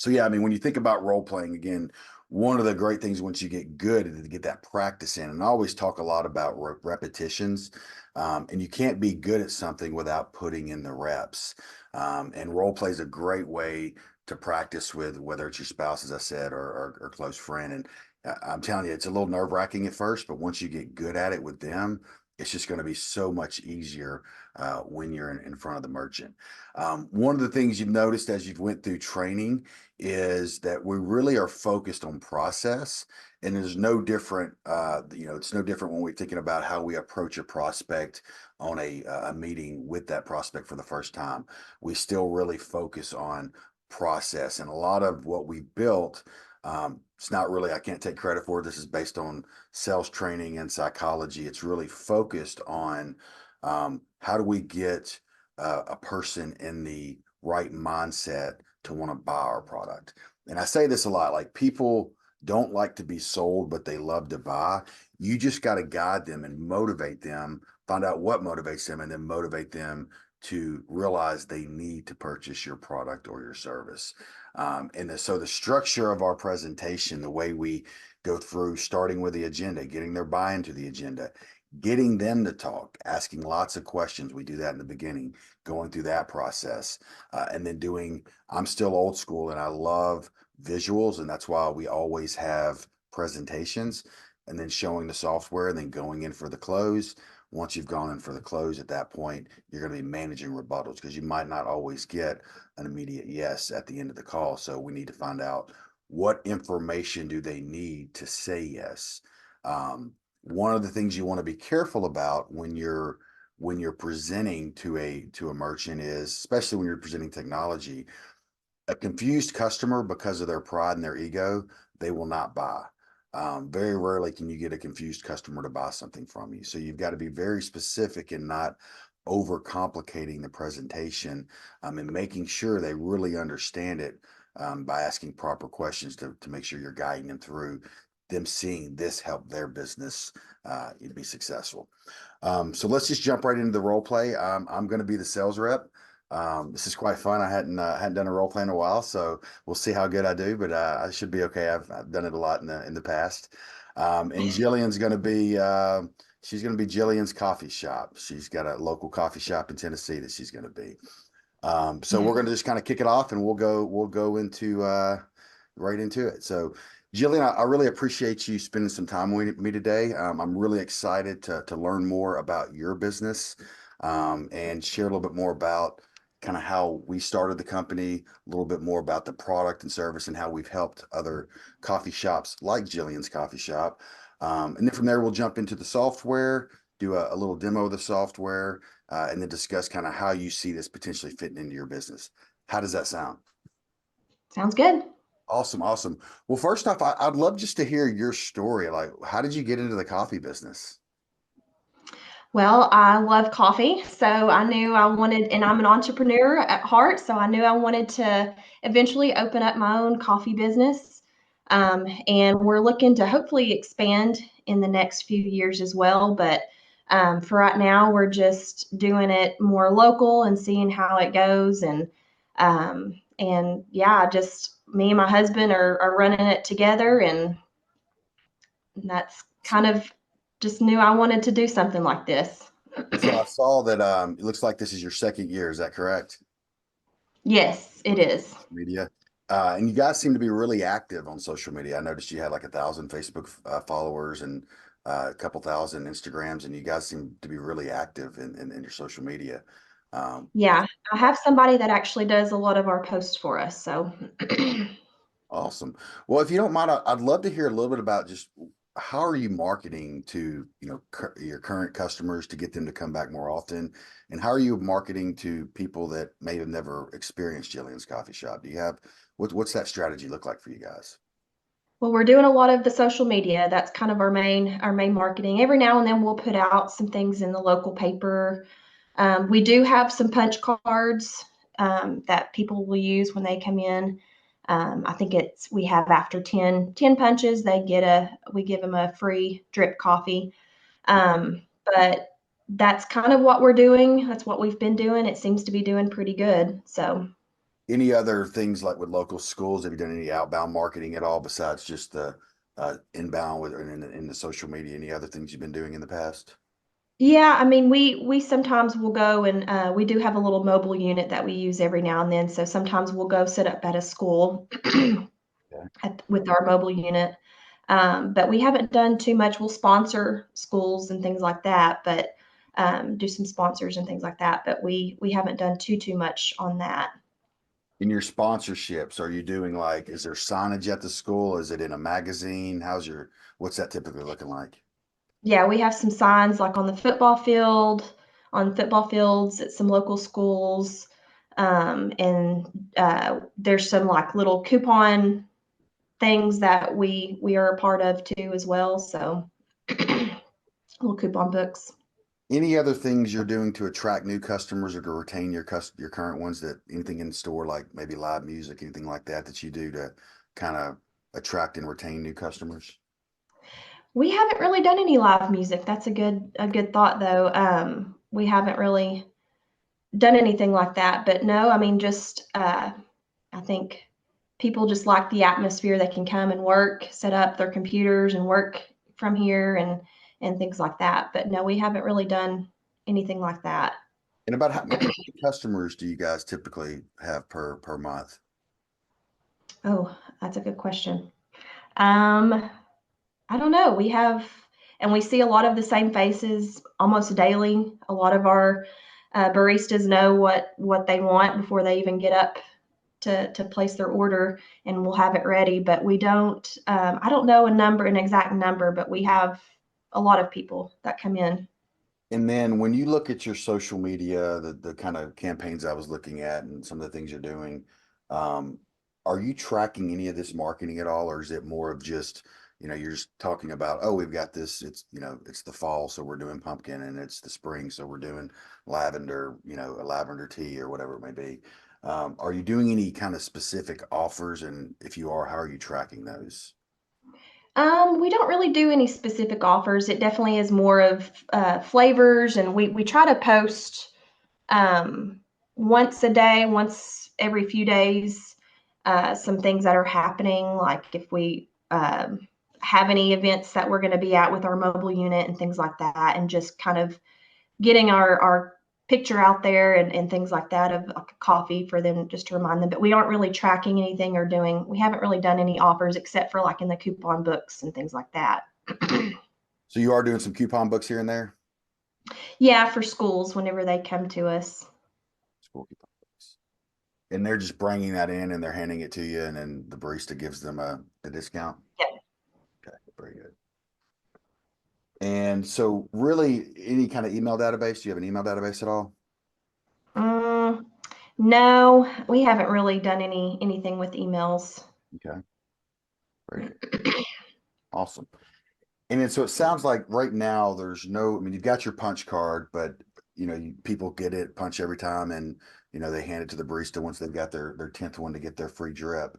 So yeah, I mean, when you think about role playing, again, one of the great things once you get good is to get that practice in. And I always talk a lot about repetitions, and you can't be good at something without putting in the reps. And role play is a great way to practice with, whether it's your spouse, as I said, or close friend. And I'm telling you, it's a little nerve wracking at first, but once you get good at it with them, it's just going to be so much easier when you're in front of the merchant. One of the things you've noticed as you've went through training is that we really are focused on process, and there's no different. It's no different when we're thinking about how we approach a prospect on a meeting with that prospect for the first time. We still really focus on process, and a lot of what we built. It's not really, I can't take credit for it. This is based on sales training and psychology. It's really focused on how do we get a person in the right mindset to want to buy our product. And I say this a lot, like people don't like to be sold, but they love to buy. You just got to guide them and motivate them, find out what motivates them, and then motivate them to realize they need to purchase your product or your service. So the structure of our presentation, the way we go through, starting with the agenda, getting their buy into the agenda, getting them to talk, asking lots of questions. We do that in the beginning, going through that process, and then I'm still old school and I love visuals. And that's why we always have presentations and then showing the software and then going in for the close. Once you've gone in for the close, at that point, you're going to be managing rebuttals because you might not always get an immediate yes at the end of the call. So we need to find out what information do they need to say yes. One of the things you want to be careful about when you're presenting to a merchant is, especially when you're presenting technology, a confused customer, because of their pride and their ego, they will not buy. Very rarely can you get a confused customer to buy something from you. So you've got to be very specific and not overcomplicating the presentation, and making sure they really understand it, by asking proper questions to make sure you're guiding them through them seeing this help their business be successful. So let's just jump right into the role play. I'm going to be the sales rep. This is quite fun. I hadn't done a role play in a while, so we'll see how good I do. But I should be okay. I've done it a lot in the past. And Jillian's going to be she's going to be Jillian's coffee shop. She's got a local coffee shop in Tennessee that she's going to be. So we're going to just kind of kick it off, and we'll go into right into it. So, Jillian, I really appreciate you spending some time with me today. I'm really excited to learn more about your business, and share a little bit more about kind of how we started the company, a little bit more about the product and service, and how we've helped other coffee shops like Jillian's Coffee Shop. And then from there, we'll jump into the software, do a little demo of the software, and then discuss kind of how you see this potentially fitting into your business. How does that sound? Sounds good. Awesome, awesome. Well, first off, I'd love just to hear your story. Like, how did you get into the coffee business? Well, I love coffee, so I knew I wanted, and I'm an entrepreneur at heart, so I knew I wanted to eventually open up my own coffee business. And we're looking to hopefully expand in the next few years as well. But for right now, we're just doing it more local and seeing how it goes. And yeah, just me and my husband are running it together, and that's kind of just knew I wanted to do something like this. So I saw that it looks like this is your second year. Is that correct? Yes, it With is. media. And you guys seem to be really active on social media. I noticed you had like 1,000 Facebook followers and a couple thousand Instagrams, and you guys seem to be really active in your social media. Yeah, I have somebody that actually does a lot of our posts for us. So, Awesome. Well, if you don't mind, I'd love to hear a little bit about just how are you marketing to, your current customers to get them to come back more often, and how are you marketing to people that may have never experienced Jillian's Coffee Shop? Do you have what's that strategy look like for you guys? well, we're doing a lot of the social media. That's kind of our main marketing. Every now and then we'll put out some things in the local paper. We do have some punch cards that people will use when they come in. I think we have after 10 punches, we give them a free drip coffee. But that's kind of what we're doing. That's what we've been doing. It seems to be doing pretty good. So, Any other things like with local schools? Have you done any outbound marketing at all besides just the inbound with in the social media? Any other things you've been doing in the past? Yeah, I mean, we sometimes will go and we do have a little mobile unit that we use every now and then. So sometimes we'll go sit up at a school Okay. with our mobile unit. But we haven't done too much. We'll sponsor schools and things like that, but do some sponsors and things like that. But we haven't done too much on that. In your sponsorships, are you doing like, is there signage at the school? Is it in a magazine? What's that typically looking like? Yeah, we have some signs like on the football field, on football fields at some local schools. And there's some like little coupon things that we are a part of too as well. So little coupon books. Any other things you're doing to attract new customers or to retain your current ones, that anything in store, like maybe live music, anything like that that you do to kind of attract and retain new customers? We haven't really done any live music. That's a good thought though. We haven't really done anything like that. But no, I mean just I think people just like the atmosphere. They can come and work, set up their computers and work from here and things like that. But no, we haven't really done anything like that. And about how many customers do you guys typically have per month? Oh, that's a good question. Um, I don't know. We have, and we see a lot of the same faces almost daily. A lot of our baristas know what they want before they even get up to place their order, and we'll have it ready. But we don't. I don't know an exact number, but we have a lot of people that come in. And then when you look at your social media, the kind of campaigns I was looking at and some of the things you're doing, um, are you tracking any of this marketing at all, or is it more of just, you're just talking about, oh, we've got this, it's the fall, so we're doing pumpkin, and it's the spring, so we're doing lavender, a lavender tea or whatever it may be. Are you doing any kind of specific offers? And if you are, how are you tracking those? We don't really do any specific offers. It definitely is more of flavors, and we try to post um, once a day, once every few days, some things that are happening, like if we have any events that we're going to be at with our mobile unit and things like that, and just kind of getting our picture out there and things like that of like a coffee for them just to remind them. But we aren't really tracking anything or we haven't really done any offers except for like in the coupon books and things like that. So you are doing some coupon books here and there? Yeah, for schools whenever they come to us. School coupon books. And they're just bringing that in and they're handing it to you, and then the barista gives them a discount. Yeah. Okay, very good. And so, really, any kind of email database? Do you have an email database at all? Mm, no, we haven't really done anything with emails. Okay, very good. Awesome. And then, so it sounds like right now there's no, I mean, you've got your punch card, but people get it, punch every time, and they hand it to the barista once they've got their 10th one to get their free drip.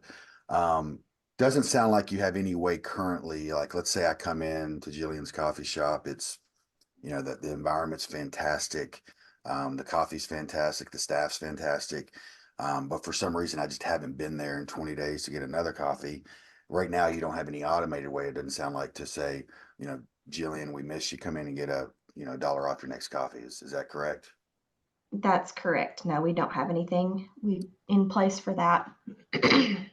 Um, doesn't sound like you have any way currently, like let's say I come in to Jillian's coffee shop, it's the environment's fantastic, the coffee's fantastic, the staff's fantastic, but for some reason I just haven't been there in 20 days to get another coffee. Right now you don't have any automated way, it doesn't sound like, to say, you know Jillian, we miss you, come in and get a dollar off your next coffee. Is that correct? That's correct. No, we don't have anything we in place for that.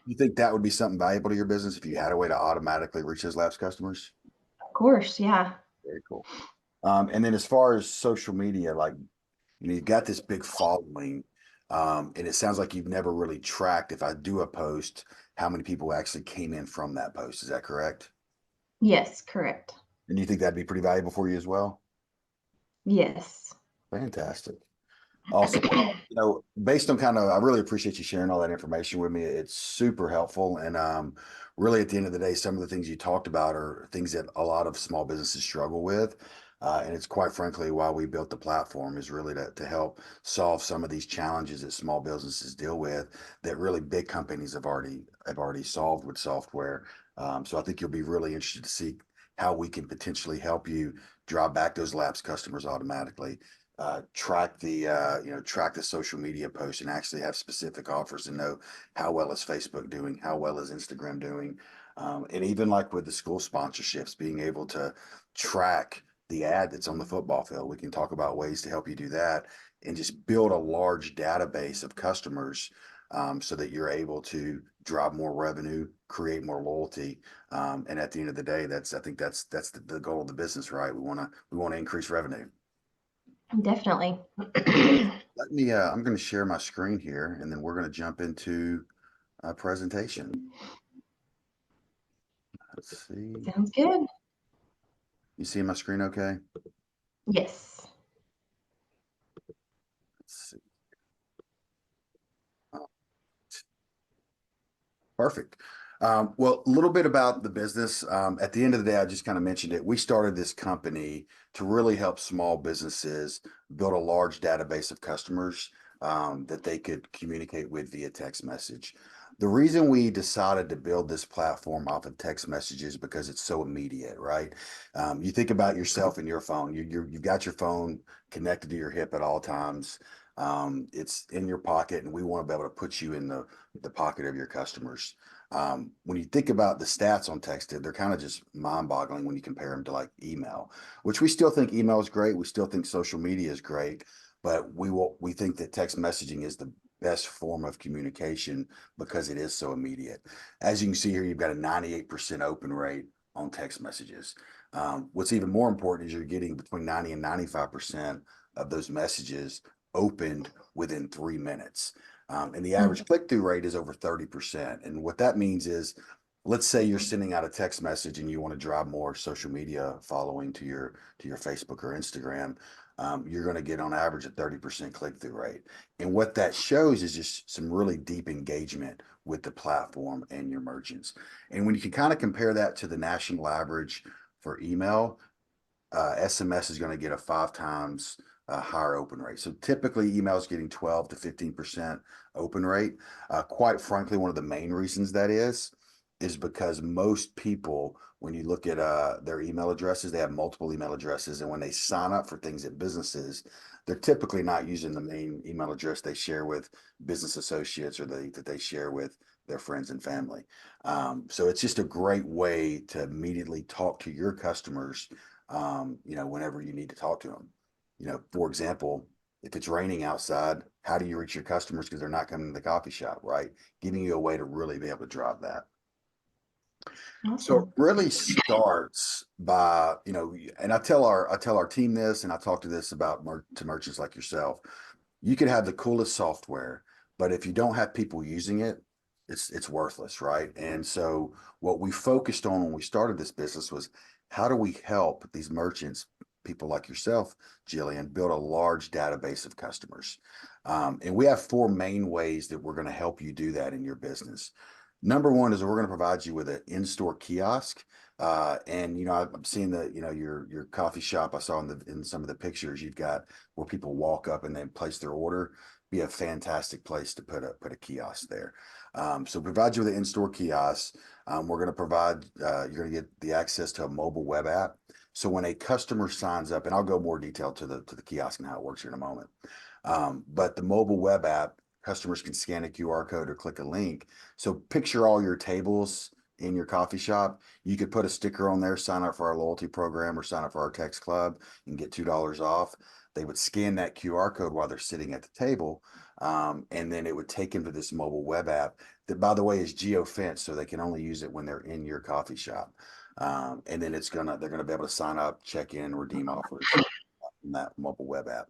You think that would be something valuable to your business if you had a way to automatically reach those lapsed customers? Of course, yeah. Very cool. And then as far as social media, like, you've got this big following, and it sounds like you've never really tracked, if I do a post, how many people actually came in from that post. Is that correct? Yes, correct. And you think that'd be pretty valuable for you as well? Yes. Fantastic. Awesome. Well, based on I really appreciate you sharing all that information with me. It's super helpful. And really, at the end of the day, some of the things you talked about are things that a lot of small businesses struggle with. And it's quite frankly why we built the platform, is really to help solve some of these challenges that small businesses deal with, that really big companies have already solved with software. So I think you'll be really interested to see how we can potentially help you draw back those lapsed customers automatically. track the social media posts and actually have specific offers and know how well is Facebook doing, how well is Instagram doing. And even like with the school sponsorships, being able to track the ad that's on the football field. We can talk about ways to help you do that and just build a large database of customers, so that you're able to drive more revenue, create more loyalty. And at the end of the day, I think that's the goal of the business, right? We want to increase revenue. Definitely. I'm going to share my screen here and then we're going to jump into a presentation. Let's see. Sounds good. You see my screen okay? Yes. Let's see. Oh, perfect. Well, a little bit about the business. At the end of the day, I just kind of mentioned it. We started this company to really help small businesses build a large database of customers, that they could communicate with via text message. The reason we decided to build this platform off of text messages because it's so immediate, right? You think about yourself and your phone. You've got your phone connected to your hip at all times. It's in your pocket, and we want to be able to put you in the pocket of your customers. When you think about the stats on texted, they're kind of just mind-boggling when you compare them to like email, which we still think email is great. We still think social media is great, but we think that text messaging is the best form of communication because it is so immediate. As you can see here, you've got a 98% open rate on text messages. What's even more important is you're getting between 90 and 95% of those messages opened within 3 minutes. And the average click-through rate is over 30%. And what that means is, let's say you're sending out a text message and you want to drive more social media following to your Facebook or Instagram. You're going to get on average a 30% click-through rate. And what that shows is just some really deep engagement with the platform and your merchants. And when you can kind of compare that to the national average for email, SMS is going to get a 5 times higher open rate. So typically email is getting 12 to 15% open rate. Quite frankly, one of the main reasons that is because most people, when you look at their email addresses, they have multiple email addresses. And when they sign up for things at businesses, they're typically not using the main email address they share with business associates or that they share with their friends and family. So it's just a great way to immediately talk to your customers, whenever you need to talk to them. For example, if it's raining outside, how do you reach your customers because they're not coming to the coffee shop, right? Giving you a way to really be able to drive that. So it Awesome. really starts by, and I tell our team this, and I talk to this about to merchants like yourself. You could have the coolest software, but if you don't have people using it, it's worthless, right? And so what we focused on when we started this business was how do we help these merchants, people like yourself, Jillian, build a large database of customers. And we have 4 main ways that we're going to help you do that in your business. Number one is we're going to provide you with an in-store kiosk. And I'm seeing your coffee shop. I saw in some of the pictures you've got where people walk up and then place their order. Be a fantastic place to put a kiosk there. So provide you with an in-store kiosk. We're going to provide you're going to get the access to a mobile web app. So when a customer signs up, and I'll go more detail to the kiosk and how it works here in a moment. But the mobile web app, customers can scan a QR code or click a link. So picture all your tables in your coffee shop. You could put a sticker on there, sign up for our loyalty program or sign up for our text club and get $2 off. They would scan that QR code while they're sitting at the table. And then it would take them to this mobile web app that, by the way, is geo-fenced, so they can only use it when they're in your coffee shop. And then they're gonna be able to sign up, check in, redeem offers in that mobile web app.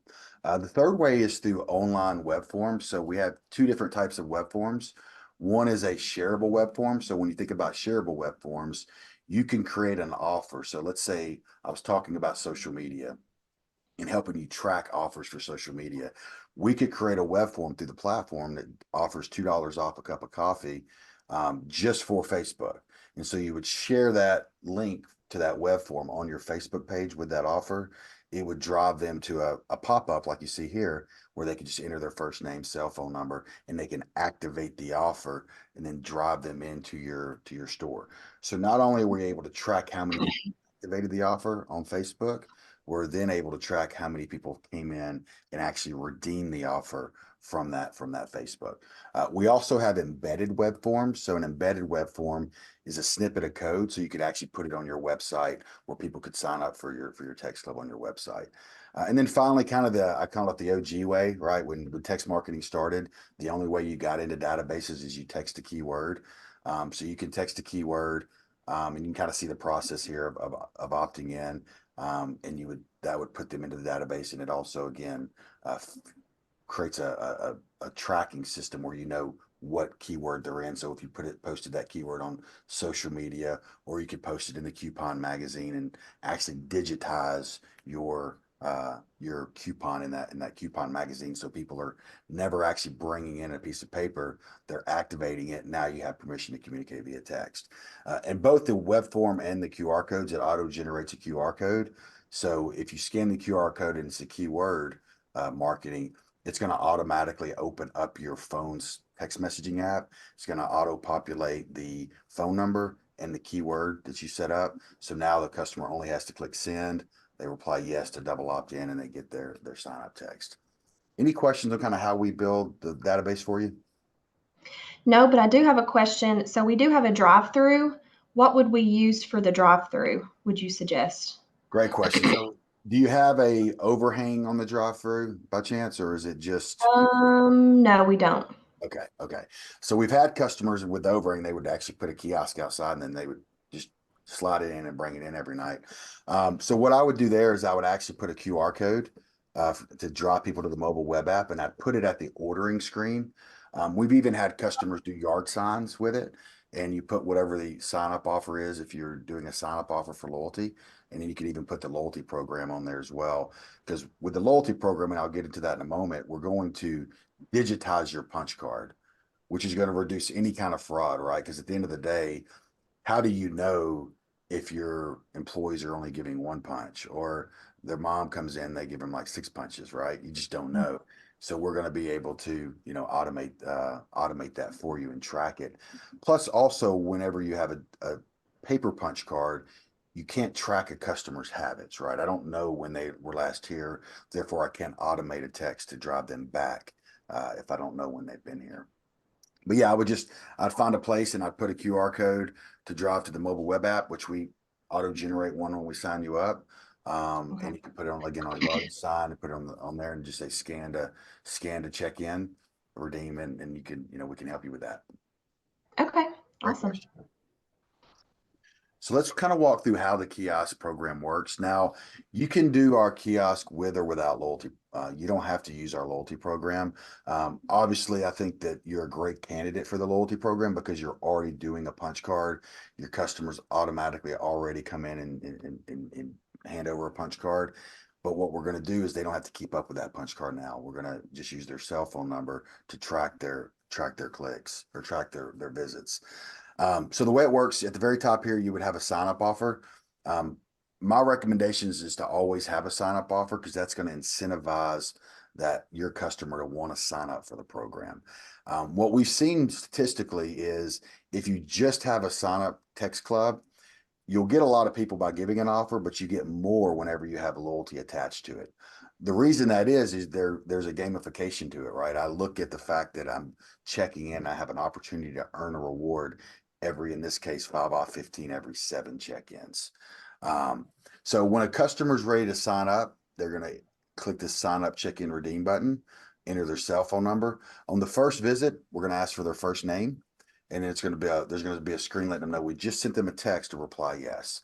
The third way is through online web forms. So we have 2 different types of web forms. One is a shareable web form. So when you think about shareable web forms, you can create an offer. So let's say I was talking about social media and helping you track offers for social media. We could create a web form through the platform that offers $2 off a cup of coffee, just for Facebook. And so you would share that link to that web form on your Facebook page with that offer. It would drive them to a pop-up like you see here, where they can just enter their first name, cell phone number, and they can activate the offer and then drive them into your store. So not only were we able to track how many people activated the offer on Facebook, we're then able to track how many people came in and actually redeemed the offer from that Facebook. We also have embedded web forms. So an embedded web form is a snippet of code, so you could actually put it on your website where people could sign up for your text club on your website. And then finally, I call it the OG way, right? When text marketing started, the only way you got into databases is you text a keyword. So you can text a keyword, and you can kind of see the process here of opting in, and that would put them into the database, and it also again creates a tracking system where you know what keyword they're in. So if you posted that keyword on social media, or you could post it in the coupon magazine and actually digitize your coupon in that coupon magazine, so people are never actually bringing in a piece of paper, they're activating it. Now you have permission to communicate via text. And both the web form and the QR codes, it auto generates a QR code. So if you scan the QR code and it's a keyword marketing, it's going to automatically open up your phone's text messaging app. It's going to auto populate the phone number and the keyword that you set up. So now the customer only has to click send. They reply yes to double opt in, and they get their sign up text. Any questions on kind of how we build the database for you? No, but I do have a question. So we do have a drive-through. What would we use for the drive-through, would you suggest? Great question. So do you have a overhang on the drive through by chance, or is it just No, we don't. okay? Okay. So we've had customers with overhang, they would actually put a kiosk outside and then they would just slide it in and bring it in every night. So what I would do there is I would actually put a QR code to draw people to the mobile web app, and I'd put it at the ordering screen. We've even had customers do yard signs with it, and you put whatever the sign up offer is if you're doing a sign up offer for loyalty. And then you can even put the loyalty program on there as well. Because with the loyalty program, and I'll get into that in a moment, we're going to digitize your punch card, which is going to reduce any kind of fraud, right? Because at the end of the day, how do you know if your employees are only giving one punch, or their mom comes in, they give them like six punches, right? You just don't know. So we're going to be able to, automate that for you and track it. Plus, also, whenever you have a paper punch card, you can't track a customer's habits, right? I don't know when they were last here, therefore I can't automate a text to drive them back if I don't know when they've been here. But yeah, I'd find a place and I'd put a QR code to drive to the mobile web app, which we auto generate one when we sign you up. And Okay. you can put it on again on yard sign and put it on there and just say scan to check in, redeem, and you can, we can help you with that. Okay. Great Awesome. question. So let's kind of walk through how the kiosk program works. Now, you can do our kiosk with or without loyalty. You don't have to use our loyalty program. Obviously, I think that you're a great candidate for the loyalty program because you're already doing a punch card. Your customers automatically already come in and hand over a punch card. But what we're going to do is they don't have to keep up with that punch card now. We're going to just use their cell phone number to track their clicks or track their visits. So the way it works at the very top here, you would have a sign up offer. My recommendations is to always have a sign up offer because that's going to incentivize that your customer to want to sign up for the program. What we've seen statistically is if you just have a sign up text club, you'll get a lot of people by giving an offer, but you get more whenever you have loyalty attached to it. The reason that is there's a gamification to it, right? I look at the fact that I'm checking in, I have an opportunity to earn a reward in this case, 5 off 15 every 7 check-ins. So when a customer's ready to sign up, they're going to click the sign up, check in, redeem button, enter their cell phone number. On the first visit, we're going to ask for their first name, and there's going to be a screen letting them know we just sent them a text to reply yes.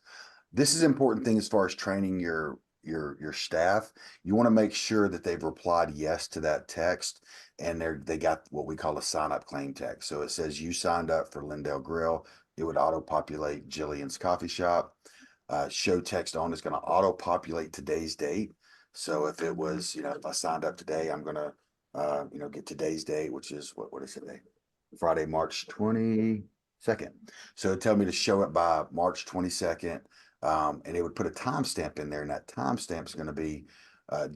This is an important thing as far as training your staff. You want to make sure that they've replied yes to that text, and they got what we call a sign up claim text. So it says you signed up for Lindell Grill. It would auto populate Jillian's Coffee Shop. Show text on is going to auto populate today's date. So if it was, if I signed up today, I'm going to, get today's date, which is what is today? Friday, March 22nd. So tell me to show it by March 22nd. And it would put a timestamp in there, and that timestamp is going to be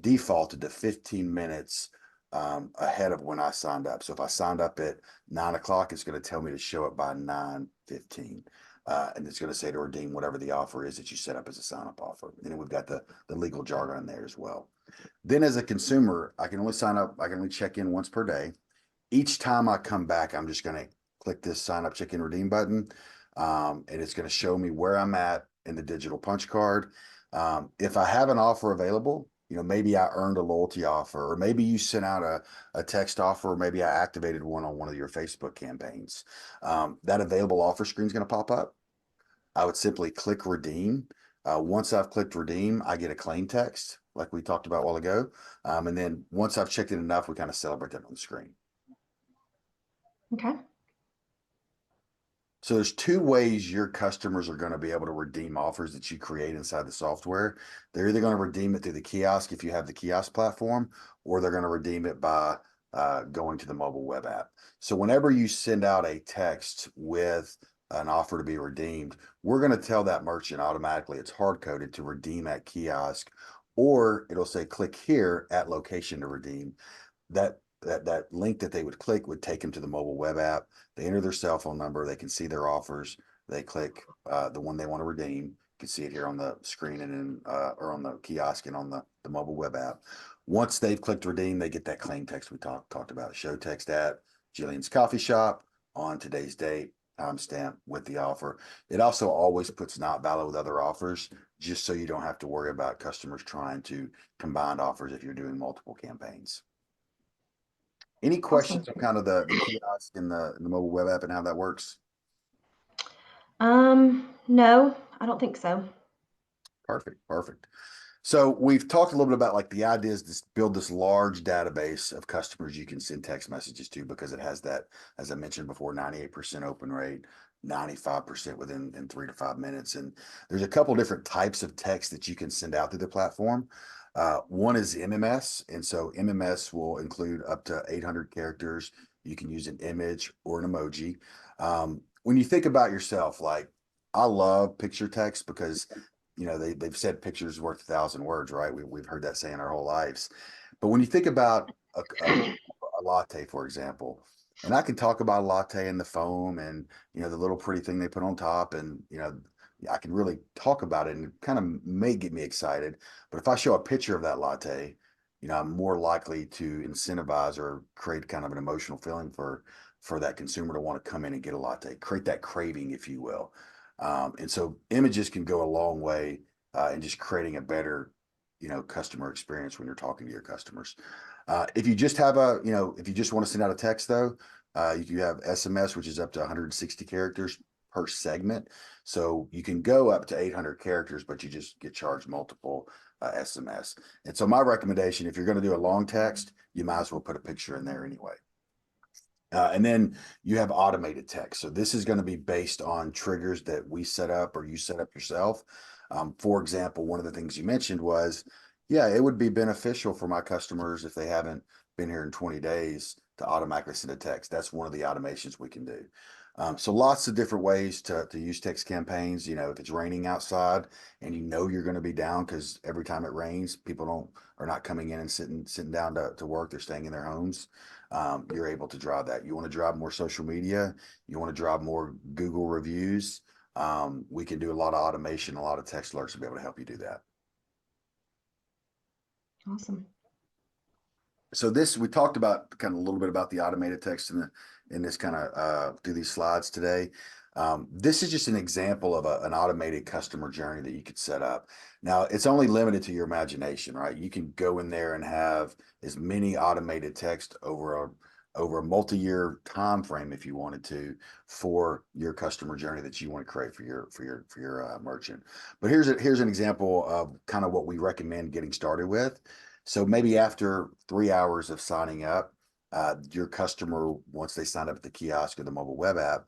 defaulted to 15 minutes ahead of when I signed up. So if I signed up at 9 o'clock, it's going to tell me to show it by 9:15. and it's going to say to redeem whatever the offer is that you set up as a sign-up offer. And then we've got the legal jargon in there as well. Then as a consumer, I can only sign up, I can only check in once per day. Each time I come back, I'm just going to click this sign up, check in, redeem button. And it's going to show me where I'm at in the digital punch card. If I have an offer available, maybe I earned a loyalty offer, or maybe you sent out a text offer, or maybe I activated one on one of your Facebook campaigns. That available offer screen is going to pop up. I would simply click redeem. Once I've clicked redeem, I get a claim text like we talked about a while ago. And then once I've checked it enough, we kind of celebrate that on the screen. Okay. So there's two ways your customers are going to be able to redeem offers that you create inside the software. They're either going to redeem it through the kiosk if you have the kiosk platform, or they're going to redeem it by going to the mobile web app. So whenever you send out a text with an offer to be redeemed, we're going to tell that merchant automatically it's hard coded to redeem at kiosk, or it'll say click here at location to redeem. That link that they would click would take them to the mobile web app. They enter their cell phone number. They can see their offers. They click the one they want to redeem. You can see it here on the screen and in or on the kiosk and on the mobile web app. Once they've clicked redeem, they get that claim text we talked about. Show text at Jillian's Coffee Shop on today's date, timestamp with the offer. It also always puts not valid with other offers, just so you don't have to worry about customers trying to combine offers if you're doing multiple campaigns. Any questions Awesome. on kind of the kiosk and the mobile web app and how that works? No, I don't think so. Perfect, perfect. So we've talked a little bit about like the idea is to build this large database of customers you can send text messages to, because it has that, as I mentioned before, 98% open rate, 95% within in 3 to 5 minutes. And there's a couple different types of text that you can send out through the platform. One is MMS. And so MMS will include up to 800 characters. You can use an image or an emoji. When you think about yourself, like I love picture text because they've said pictures worth 1,000 words, right? We've heard that saying our whole lives. But when you think about a latte, for example, and I can talk about a latte and the foam and the little pretty thing they put on top, and I can really talk about it and it kind of may get me excited. But if I show a picture of that latte, I'm more likely to incentivize or create kind of an emotional feeling for that consumer to want to come in and get a latte, create that craving, if you will. And so images can go a long way in just creating a better, customer experience when you're talking to your customers. If you just have if you just want to send out a text though, you have SMS, which is up to 160 characters per segment. So you can go up to 800 characters, but you just get charged multiple SMS. And so my recommendation, if you're going to do a long text, you might as well put a picture in there anyway. And then you have automated text. So this is going to be based on triggers that we set up or you set up yourself. For example, one of the things you mentioned was, yeah, it would be beneficial for my customers if they haven't been here in 20 days to automatically send a text. That's one of the automations we can do. So lots of different ways to use text campaigns. If it's raining outside and you're going to be down because every time it rains, people are not coming in and sitting down to work. They're staying in their homes. You're able to drive that. You want to drive more social media. You want to drive more Google reviews. We can do a lot of automation, a lot of text alerts to be able to help you do that. Awesome. So we talked about kind of a little bit about the automated text in this kind of through these slides today. This is just an example of an automated customer journey that you could set up. Now, it's only limited to your imagination, right? You can go in there and have as many automated text over a multi-year time frame if you wanted to for your customer journey that you want to create for your merchant. But here's an example of kind of what we recommend getting started with. So maybe after 3 hours of signing up, your customer, once they sign up at the kiosk or the mobile web app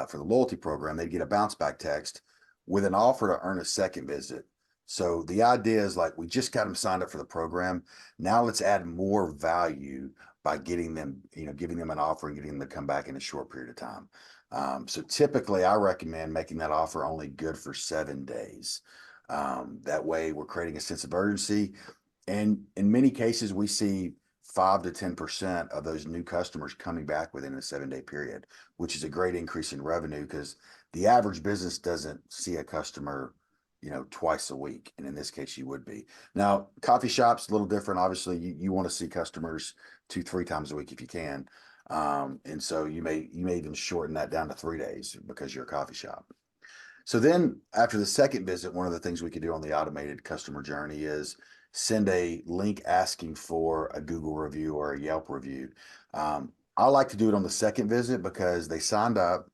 for the loyalty program, they get a bounce back text with an offer to earn a second visit. So the idea is like, we just got them signed up for the program. Now let's add more value by getting them, giving them an offer and getting them to come back in a short period of time. So typically I recommend making that offer only good for 7 days. That way we're creating a sense of urgency. And in many cases, we see 5 to 10% of those new customers coming back within a 7-day period, which is a great increase in revenue because the average business doesn't see a customer, twice a week. And in this case, you would be. Now, coffee shops, a little different. Obviously, you want to see customers 2, 3 times a week if you can. And so you may even shorten that down to 3 days because you're a coffee shop. So then after the second visit, one of the things we could do on the automated customer journey is send a link asking for a Google review or a Yelp review. I like to do it on the second visit because they signed up,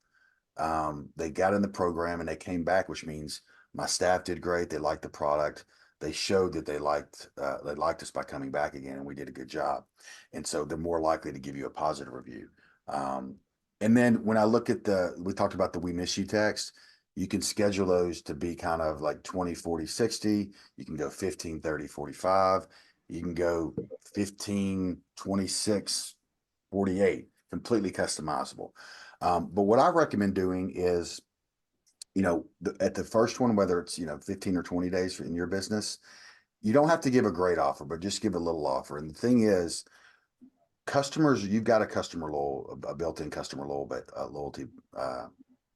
they got in the program and they came back, which means my staff did great. They liked the product. They showed that they liked us by coming back again, and we did a good job. And so they're more likely to give you a positive review. And then when I look at we talked about the "We Miss You" text. You can schedule those to be kind of like 20, 40, 60. You can go 15, 30, 45. You can go 15, 26, 48, completely customizable. But what I recommend doing is, at the first one, whether it's, 15 or 20 days in your business, you don't have to give a great offer, but just give a little offer. And the thing is, customers, you've got a built-in customer loyalty.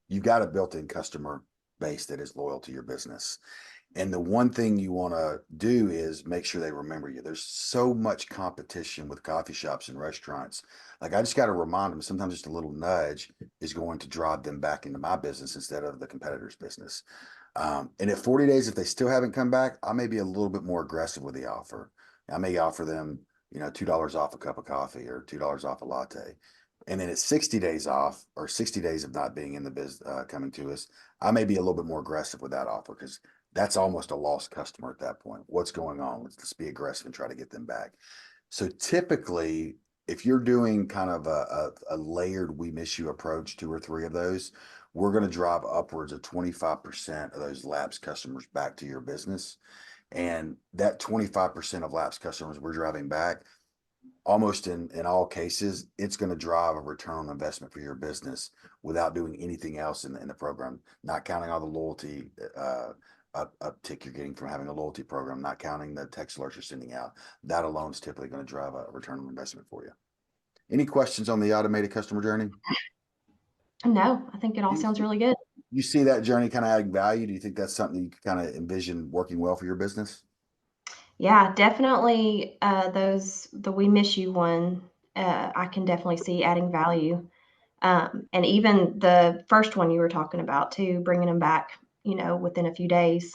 You've got a built-in customer base that is loyal to your business. And the one thing you want to do is make sure they remember you. There's so much competition with coffee shops and restaurants. Like, I just got to remind them, sometimes just a little nudge is going to drive them back into my business instead of the competitor's business. And at 40 days, if they still haven't come back, I may be a little bit more aggressive with the offer. I may offer them, $2 off a cup of coffee or $2 off a latte. And then at 60 days off, or 60 days of not being in the business, coming to us, I may be a little bit more aggressive with that offer because that's almost a lost customer at that point. What's going on? Let's be aggressive and try to get them back. So typically, if you're doing kind of a layered "We Miss You" approach, 2 or 3 of those, we're going to drive upwards of 25% of those lapsed customers back to your business. And that 25% of lapsed customers we're driving back, almost in all cases, it's going to drive a return on investment for your business without doing anything else in the program, not counting all the loyalty uptick you're getting from having a loyalty program, not counting the text alerts you're sending out. That alone is typically going to drive a return on investment for you. Any questions on the automated customer journey? No, I think it all sounds really good. You see that journey kind of adding value? Do you think that's something you could kind of envision working well for your business? Yeah, definitely, the "We Miss You" one, I can definitely see adding value. And even the first one you were talking about too, bringing them back, within a few days.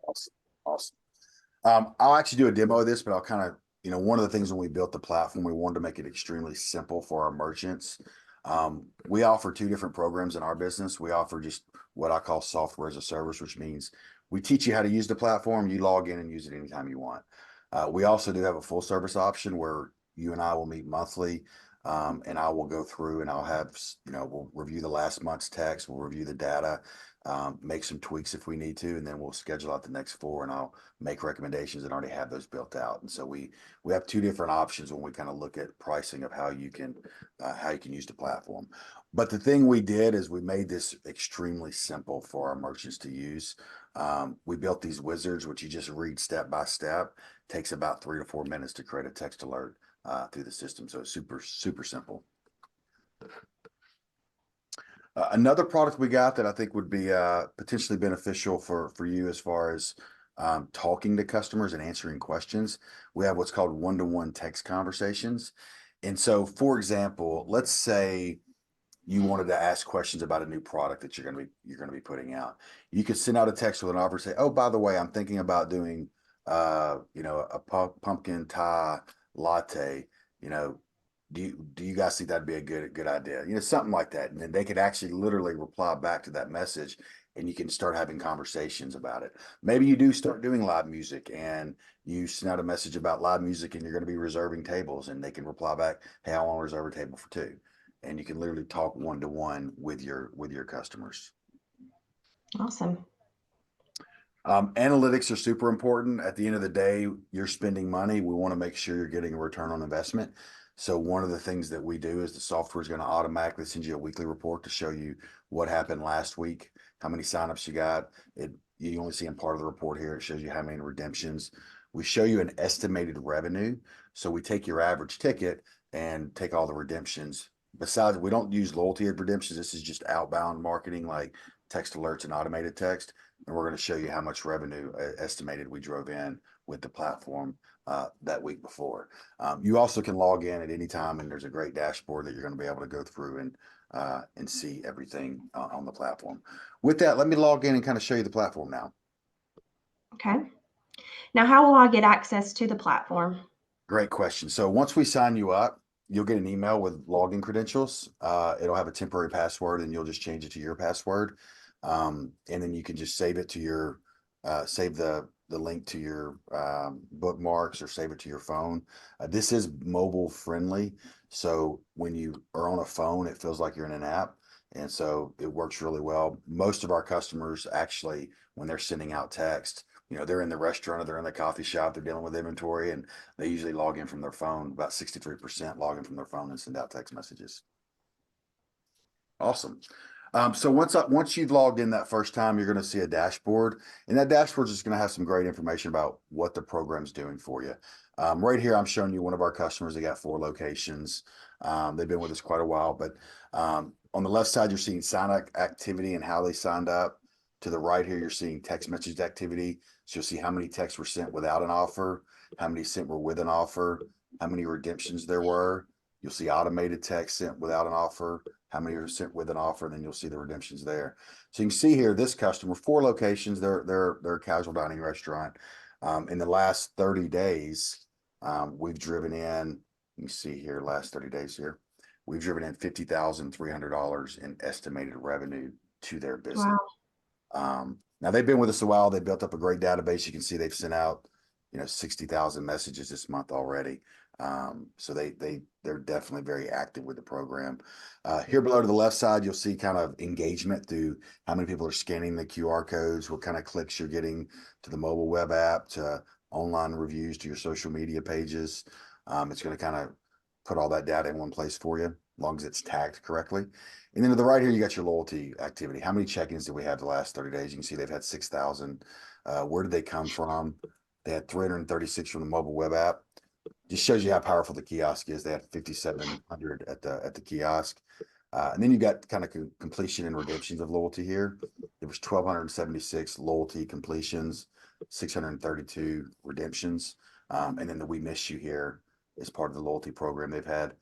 Awesome. Awesome. I'll actually do a demo of this, but I'll kind of, one of the things when we built the platform, we wanted to make it extremely simple for our merchants. We offer 2 different programs in our business. We offer just what I call software as a service, which means we teach you how to use the platform. You log in and use it anytime you want. We also do have a full service option where you and I will meet monthly. And I will go through and I'll have, we'll review the last month's text, we'll review the data, make some tweaks if we need to, and then we'll schedule out the next 4 and I'll make recommendations and already have those built out. And so we have 2 different options when we kind of look at pricing of how you can use the platform. But the thing we did is we made this extremely simple for our merchants to use. We built these wizards, which you just read step by step. Takes about 3 to 4 minutes to create a text alert through the system. So it's super, super simple. Another product we got that I think would be potentially beneficial for you as far as talking to customers and answering questions. We have what's called one-to-one text conversations. And so, for example, let's say you wanted to ask questions about a new product that you're going to be putting out. You could send out a text with an offer, say, "Oh, by the way, I'm thinking about doing a pumpkin Thai latte. Do you guys think that'd be a good idea?" Something like that. And then they could actually literally reply back to that message and you can start having conversations about it. Maybe you do start doing live music and you send out a message about live music and you're going to be reserving tables, and they can reply back, "Hey, I want to reserve a table for 2." And you can literally talk one-to-one with your customers. Awesome. Analytics are super important. At the end of the day, you're spending money. We want to make sure you're getting a return on investment. So one of the things that we do is the software is going to automatically send you a weekly report to show you what happened last week, how many signups you got. You only see in part of the report here. It shows you how many redemptions. We show you an estimated revenue. So we take your average ticket and take all the redemptions. Besides, we don't use loyalty redemptions. This is just outbound marketing like text alerts and automated text. And we're going to show you how much revenue estimated we drove in with the platform that week before. You also can log in at any time, and there's a great dashboard that you're going to be able to go through and see everything on the platform. With that, let me log in and kind of show you the platform now. Okay. Now, how will I get access to the platform? Great question. So once we sign you up, you'll get an email with login credentials. It'll have a temporary password, and you'll just change it to your password. And then you can just save it to your save the link to your bookmarks or save it to your phone. This is mobile friendly, so when you are on a phone, it feels like you're in an app, and so it works really well. Most of our customers actually, when they're sending out text, they're in the restaurant or they're in the coffee shop, they're dealing with inventory, and they usually log in from their phone. About 63% log in from their phone and send out text messages. Awesome. So once you've logged in that first time, you're going to see a dashboard, and that dashboard is going to have some great information about what the program's doing for you. Right here, I'm showing you one of our customers. They got 4 locations. They've been with us quite a while, but on the left side, you're seeing sign up activity and how they signed up. To the right here, you're seeing text message activity. So you'll see how many texts were sent without an offer, how many sent were with an offer, how many redemptions there were. You'll see automated text sent without an offer, how many are sent with an offer, and then you'll see the redemptions there. So you can see here, this customer, 4 locations, they're a casual dining restaurant. In the last 30 days, we've driven in, you can see here, last 30 days here, we've driven in $50,300 in estimated revenue to their business. Wow. Now they've been with us a while. They built up a great database. You can see they've sent out, 60,000 messages this month already. So they're definitely very active with the program. Here below to the left side, you'll see kind of engagement through how many people are scanning the QR codes, what kind of clicks you're getting to the mobile web app, to online reviews, to your social media pages. It's going to kind of put all that data in one place for you, as long as it's tagged correctly. And then to the right here, you got your loyalty activity. How many check-ins did we have the last 30 days? You can see they've had 6,000. Where did they come from? They had 336 from the mobile web app. Just shows you how powerful the kiosk is. They had 5,700 at the kiosk. And then you got kind of completion and redemptions of loyalty here. There was 1,276 loyalty completions, 632 redemptions. And then the We Miss You here is part of the loyalty program. They've had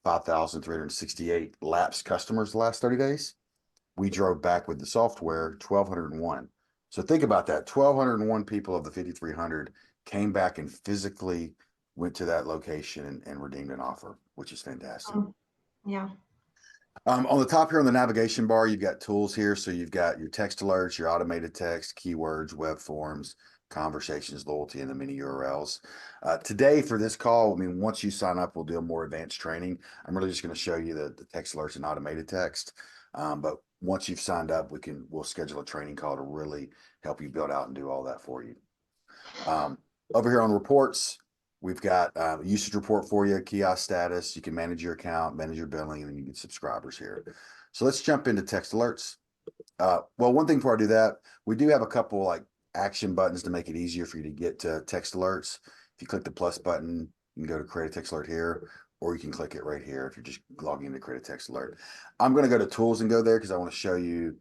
5,368 lapsed customers the last 30 days. We drove back with the software 1,201. So think about that. 1,201 people of the 5,300 came back and physically went to that location and redeemed an offer, which is fantastic. Yeah. On the top here on the navigation bar, you've got tools here. So you've got your text alerts, your automated text, keywords, web forms, conversations, loyalty, and the many URLs. Today for this call, once you sign up, we'll do a more advanced training. I'm really just going to show you the text alerts and automated text. But once you've signed up, we'll schedule a training call to really help you build out and do all that for you. Over here on reports, we've got a usage report for you, kiosk status. You can manage your account, manage your billing, and then you get subscribers here. So let's jump into text alerts. Well, one thing before I do that, we do have a couple like action buttons to make it easier for you to get to text alerts. If you click the plus button, you can go to create a text alert here, or you can click it right here if you're just logging in to create a text alert. I'm going to go to tools and go there because I want to show you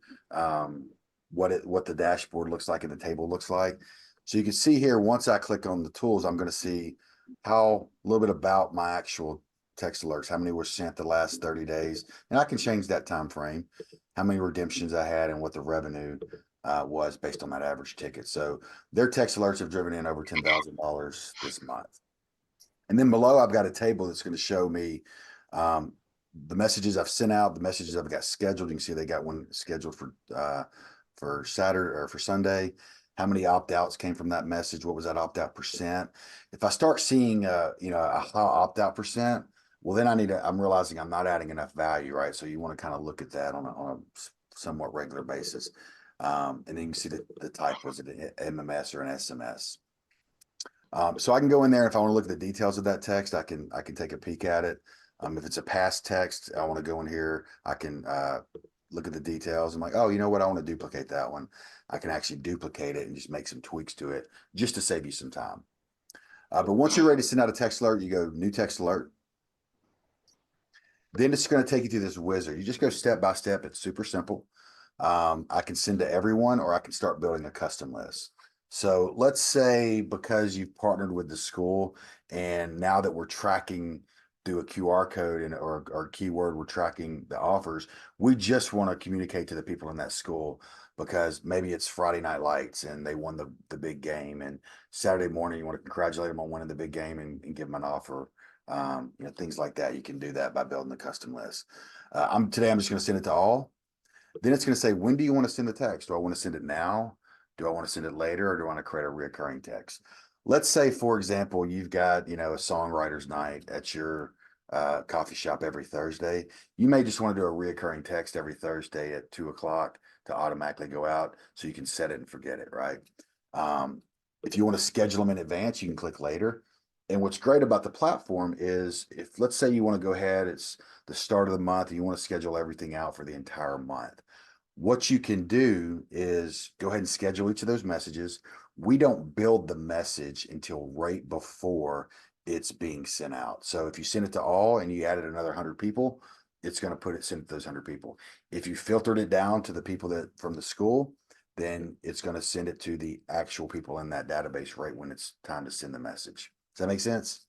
what the dashboard looks like and the table looks like. So you can see here, once I click on the tools, I'm going to see a little bit about my actual text alerts, how many were sent the last 30 days. And I can change that time frame, how many redemptions I had, and what the revenue was based on that average ticket. So their text alerts have driven in over $10,000 this month. And then below, I've got a table that's going to show me the messages I've sent out, the messages I've got scheduled. You can see they got one scheduled for Saturday or for Sunday. How many opt-outs came from that message? What was that opt-out percent? If I start seeing a high opt-out percent, well, then I'm realizing I'm not adding enough value, right? So you want to kind of look at that on a somewhat regular basis. And then you can see the type, was it an MMS or an SMS? So I can go in there. If I want to look at the details of that text, I can take a peek at it. If it's a past text, I want to go in here. I can look at the details. I'm like, oh, you know what? I want to duplicate that one. I can actually duplicate it and just make some tweaks to it just to save you some time. But once you're ready to send out a text alert, you go new text alert. Then it's going to take you through this wizard. You just go step by step. It's super simple. I can send to everyone, or I can start building a custom list. So let's say because you've partnered with the school, and now that we're tracking through a QR code and or keyword, we're tracking the offers. We just want to communicate to the people in that school because maybe it's Friday Night Lights and they won the big game, and Saturday morning you want to congratulate them on winning the big game and give them an offer. Things like that. You can do that by building the custom list. I'm just going to send it to all. Then it's going to say, when do you want to send the text? Do I want to send it now? Do I want to send it later, or do I want to create a recurring text? Let's say, for example, you've got, a songwriter's night at your coffee shop every Thursday. You may just want to do a recurring text every Thursday at 2 o'clock to automatically go out so you can set it and forget it, right? If you want to schedule them in advance, you can click later. And what's great about the platform is if, let's say you want to go ahead, it's the start of the month, and you want to schedule everything out for the entire month. What you can do is go ahead and schedule each of those messages. We don't build the message until right before it's being sent out. So if you send it to all and you added another 100 people, it's going to send it to those 100 people. If you filtered it down to the people that from the school, then it's going to send it to the actual people in that database right when it's time to send the message. Does that make sense?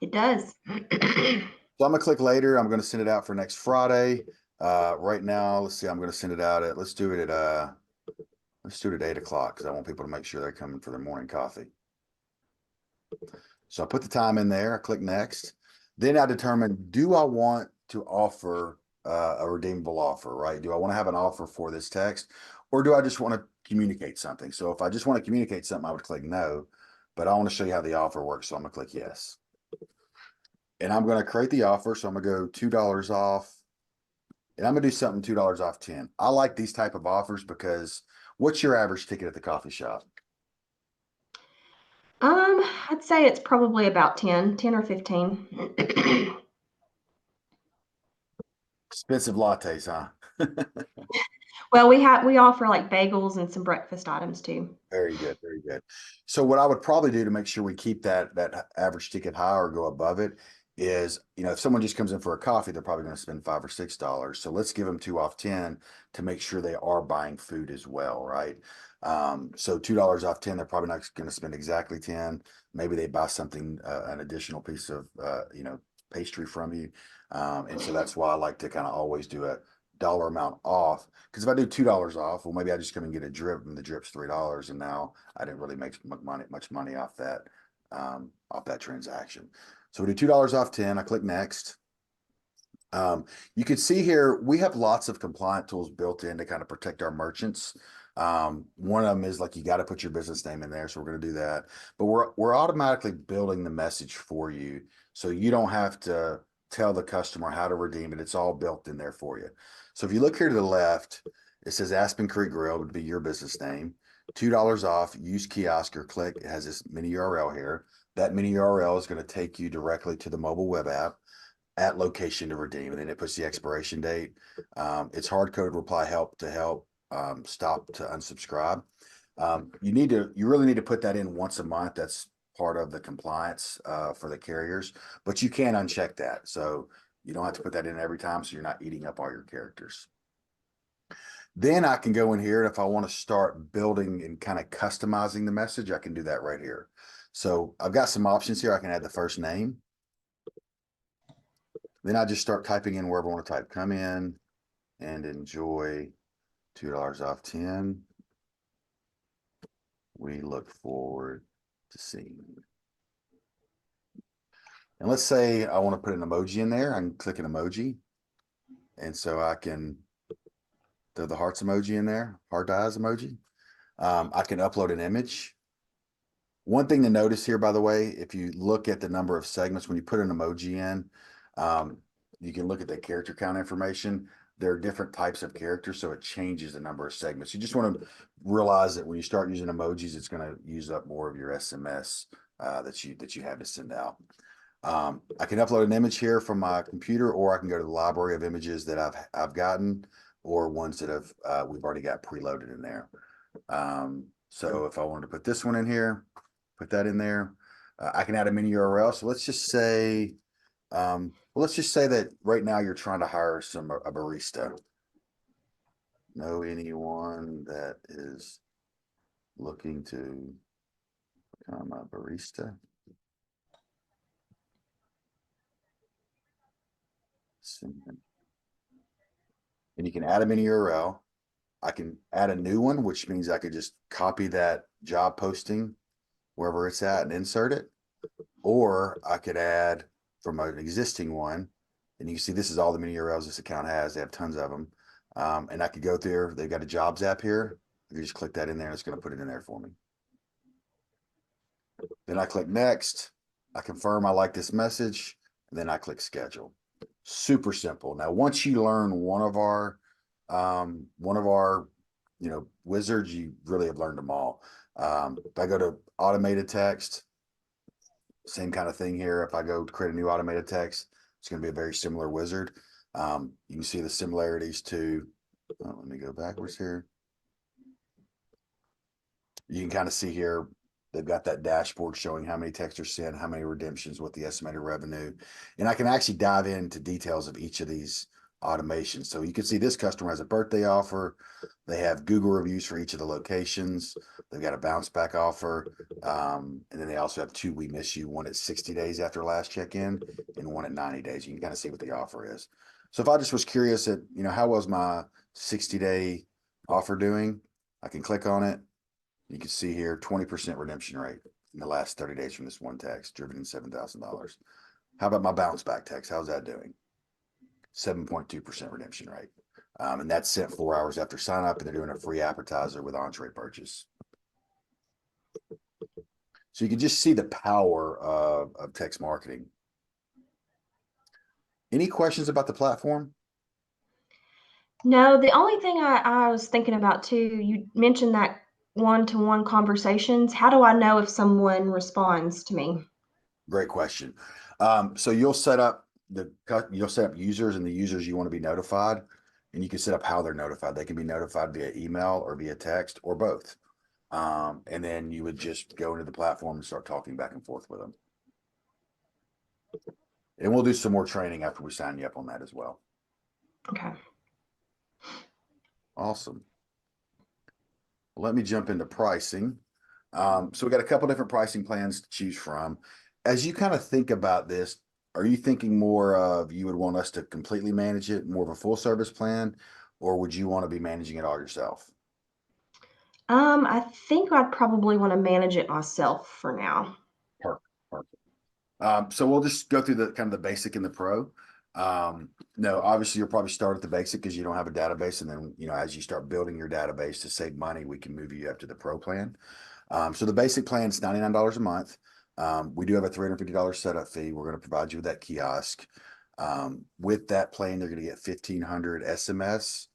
It does. So I'm gonna click later. I'm gonna send it out for next Friday. Right now, let's see, I'm gonna send it out at, let's do it at 8 o'clock because I want people to make sure they're coming for their morning coffee. So I put the time in there, I click next. Then I determine, do I want to offer a redeemable offer, right? Do I want to have an offer for this text, or do I just want to communicate something? So if I just want to communicate something, I would click no, but I want to show you how the offer works. So I'm gonna click yes. And I'm going to create the offer. So I'm going to go $2 off, and I'm going to do something $2 off 10. I like these type of offers because what's your average ticket at the coffee shop? I'd say it's probably about 10 or 15. Expensive lattes, huh? Well, we offer like bagels and some breakfast items too. Very good, very good. So what I would probably do to make sure we keep that average ticket high or go above it is, if someone just comes in for a coffee, they're probably going to spend $5 or $6. So let's give them 2 off 10 to make sure they are buying food as well, right? So $2 off 10, they're probably not going to spend exactly 10. Maybe they buy something, an additional piece of, pastry from you. And so that's why I like to kind of always do a dollar amount off, because if I do $2 off, well, maybe I just come and get a drip, and the drip's $3, and now I didn't really make much money off that transaction. So we do $2 off 10. I click next. You can see here we have lots of compliant tools built in to kind of protect our merchants. One of them is like, you got to put your business name in there, so we're going to do that. But we're automatically building the message for you, so you don't have to tell the customer how to redeem it. It's all built in there for you. So if you look here to the left, it says Aspen Creek Grill would be your business name. $2 off, use kiosk or click. It has this mini URL here. That mini URL is going to take you directly to the mobile web app at location to redeem, and then it puts the expiration date. It's hard coded reply help to help, stop to unsubscribe. You really need to put that in once a month. That's part of the compliance for the carriers, but you can uncheck that. So you don't have to put that in every time, so you're not eating up all your characters. Then I can go in here, and if I want to start building and kind of customizing the message, I can do that right here. So I've got some options here. I can add the first name. Then I just start typing in wherever I want to type. Come in and enjoy $2 off 10. We look forward to seeing you. And let's say I want to put an emoji in there. I can click an emoji. And so I can throw the hearts emoji in there, heart eyes emoji. I can upload an image. One thing to notice here, by the way, if you look at the number of segments, when you put an emoji in, you can look at the character count information. There are different types of characters, so it changes the number of segments. You just want to realize that when you start using emojis, it's going to use up more of your SMS that you have to send out. I can upload an image here from my computer, or I can go to the library of images that I've gotten, or ones that we've already got preloaded in there. So if I wanted to put this one in here, put that in there. I can add a mini URL. So let's just say, well, let's just say that right now you're trying to hire a barista. Know anyone that is looking to become a barista? And you can add them in a URL. I can add a new one, which means I could just copy that job posting wherever it's at and insert it. Or I could add from an existing one. And you can see this is all the mini URLs this account has. They have tons of them. And I could go there. They've got a jobs app here. If you just click that in there, it's going to put it in there for me. Then I click next. I confirm I like this message. And then I click schedule. Super simple. Now, once you learn one of our, wizards, you really have learned them all. If I go to automated text, same kind of thing here. If I go to create a new automated text, it's going to be a very similar wizard. You can see the similarities to, let me go backwards here. You can kind of see here, they've got that dashboard showing how many texts are sent, how many redemptions, what the estimated revenue. And I can actually dive into details of each of these automations. So you can see this customer has a birthday offer. They have Google reviews for each of the locations. They've got a bounce back offer. And then they also have two We Miss You, one at 60 days after last check-in and one at 90 days. You can kind of see what the offer is. So if I just was curious at, how was my 60-day offer doing? I can click on it. You can see here 20% redemption rate in the last 30 days from this one text, driven in $7,000. How about my bounce back text? How's that doing? 7.2% redemption rate. And that's sent 4 hours after sign up, and they're doing a free appetizer with entree purchase. So you can just see the power of text marketing. Any questions about the platform? No, the only thing I was thinking about too, you mentioned that one-to-one conversations. How do I know if someone responds to me? Great question. So you'll set up users, and the users you want to be notified, and you can set up how they're notified. They can be notified via email or via text or both. And then you would just go into the platform and start talking back and forth with them. And we'll do some more training after we sign you up on that as well. Okay. Awesome. Let me jump into pricing. So we got a couple different pricing plans to choose from. As you kind of think about this, are you thinking more of you would want us to completely manage it, more of a full service plan, or would you want to be managing it all yourself? I think I'd probably want to manage it myself for now. Perfect. Perfect. So we'll just go through the kind of the basic and the pro. No, obviously you'll probably start at the basic because you don't have a database, and then as you start building your database to save money, we can move you up to the pro plan. So the basic plan is $99 a month. We do have a $350 setup fee. We're going to provide you with that kiosk. With that plan, they're going to get 1,500 SMS,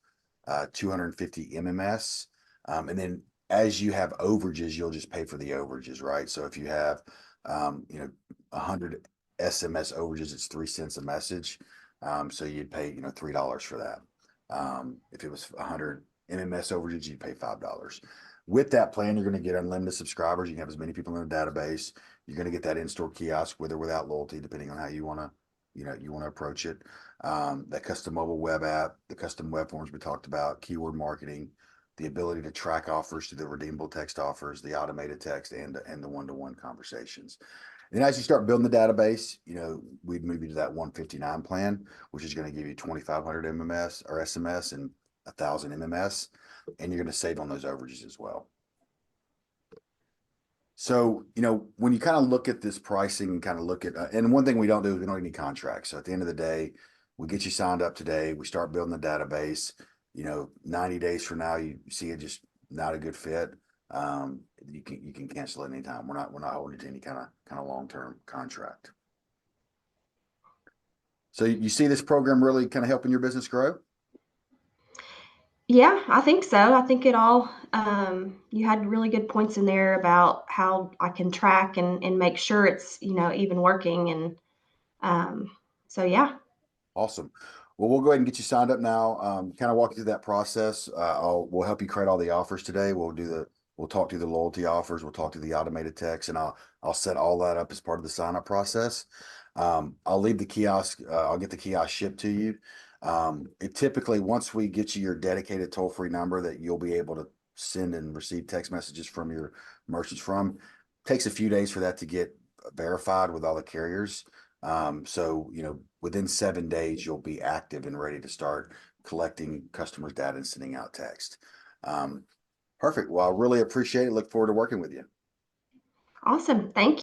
250 MMS, and then as you have overages, you'll just pay for the overages, right? So if you have 100 SMS overages, it's 3 cents a message. So you'd pay $3 for that. If it was 100 MMS overages, you'd pay $5. With that plan, you're going to get unlimited subscribers. You can have as many people in the database. You're going to get that in-store kiosk with or without loyalty, depending on how you want to approach it. That custom mobile web app, the custom web forms we talked about, keyword marketing, the ability to track offers to the redeemable text offers, the automated text, and the one-to-one conversations. And as you start building the database, we'd move you to that 159 plan, which is going to give you 2,500 MMS or SMS and 1,000 MMS, and you're going to save on those overages as well. So, when you kind of look at this pricing and kind of look at, and one thing we don't do is we don't need contracts. So at the end of the day, we get you signed up today. We start building the database. 90 days from now, you see it just not a good fit. You can cancel at any time. We're not holding to any kind of long-term contract. So you see this program really kind of helping your business grow? Yeah, I think so. I think you had really good points in there about how I can track and make sure it's, even working. So yeah. Awesome. Well, we'll go ahead and get you signed up now. Kind of walk you through that process. We'll help you create all the offers today. We'll do We'll talk to the loyalty offers. We'll talk to the automated text, and I'll set all that up as part of the sign up process. I'll leave the kiosk. I'll get the kiosk shipped to you. It typically, once we get you your dedicated toll free number that you'll be able to send and receive text messages from your merchants from, takes a few days for that to get verified with all the carriers. So, within 7 days, you'll be active and ready to start collecting customers' data and sending out text. Perfect. Well, I really appreciate it. Look forward to working with you. Awesome. Thank